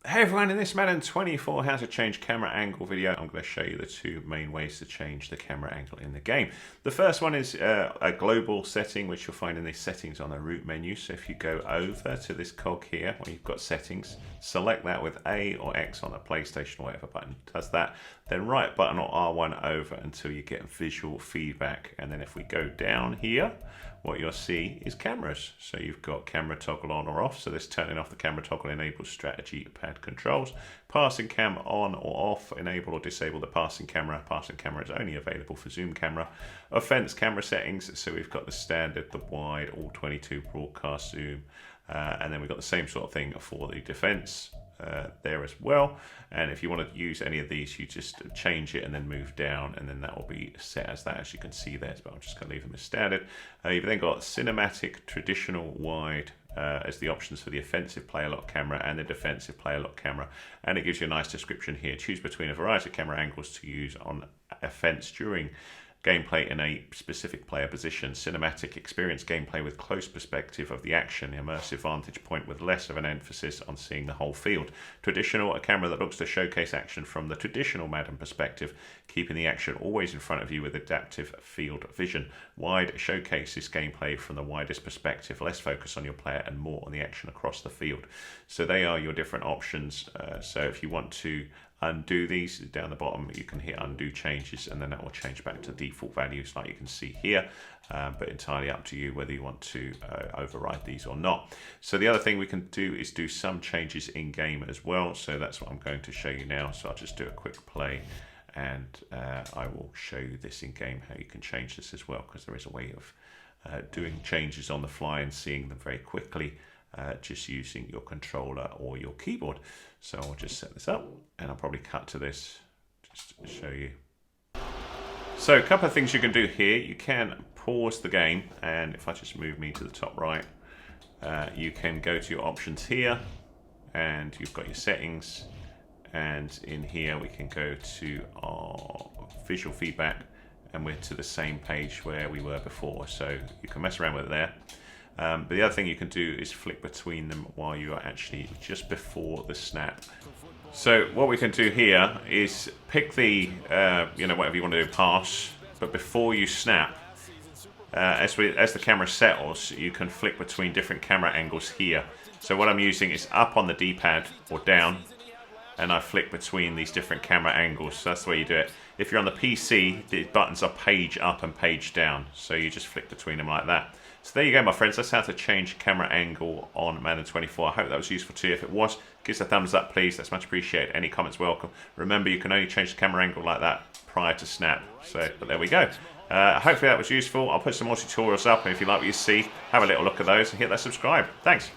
Hey everyone, in this Madden 24 how to change camera angle video, I'm going to show you the two main ways to change the camera angle in the game. The first one is a global setting, which you'll find in the settings on the root menu. So if you go over to this cog here, where you've got settings, select that with A or X on the PlayStation or whatever button does that. Then right button or R1 over until you get visual feedback. And then if we go down here, what you'll see is cameras. So you've got camera toggle on or off. So this turning off the camera toggle enables strategy pad controls. Passing cam on or off, enable or disable the passing camera. Passing camera is only available for zoom camera. Offense camera settings. So we've got the standard, the wide, all 22 broadcast zoom. And then we've got the same sort of thing for the defense there as well. And if you want to use any of these, you just change it and then move down, and then that will be set as that, as you can see there. But I'm just going to leave them as standard. You've then got cinematic, traditional, wide as the options for the offensive player lock camera and the defensive player lock camera. And it gives you a nice description here. Choose between a variety of camera angles to use on offense during gameplay in a specific player position. Cinematic, experience gameplay with close perspective of the action. Immersive, vantage point with less of an emphasis on seeing the whole field. Traditional, a camera that looks to showcase action from the traditional Madden perspective, keeping the action always in front of you with adaptive field vision. Wide, showcases gameplay from the widest perspective, less focus on your player and more on the action across the field. So they are your different options. So if you want to undo these, down the bottom you can hit undo changes, and then that will change back to default values like you can see here, but entirely up to you whether you want to override these or not. So the other thing we can do is do some changes in game as well, so that's what I'm going to show you now. So I'll just do a quick play and I will show you this in game, how you can change this as well, because there is a way of doing changes on the fly and seeing them very quickly, just using your controller or your keyboard. So I'll just set this up and I'll probably cut to this just to show you. So a couple of things you can do here. You can pause the game, and if I just move me to the top right, you can go to your options here, and you've got your settings, and in here we can go to our visual feedback, and we're to the same page where we were before, so you can mess around with it there. But the other thing you can do is flick between them while you are actually just before the snap. So what we can do here is pick the, whatever you want to do, pass, but before you snap, as the camera settles, you can flick between different camera angles here. So what I'm using is up on the D-pad or down, and I flick between these different camera angles. So that's the way you do it. If you're on the PC, the buttons are page up and page down, so you just flick between them like that. So there you go, my friends. That's how to change camera angle on Madden 24. I hope that was useful to you. If it was, give us a thumbs up, please. That's much appreciated. Any comments welcome. Remember, you can only change the camera angle like that prior to snap. But there we go. Hopefully that was useful. I'll put some more tutorials up, and if you like what you see, have a little look at those and hit that subscribe. Thanks.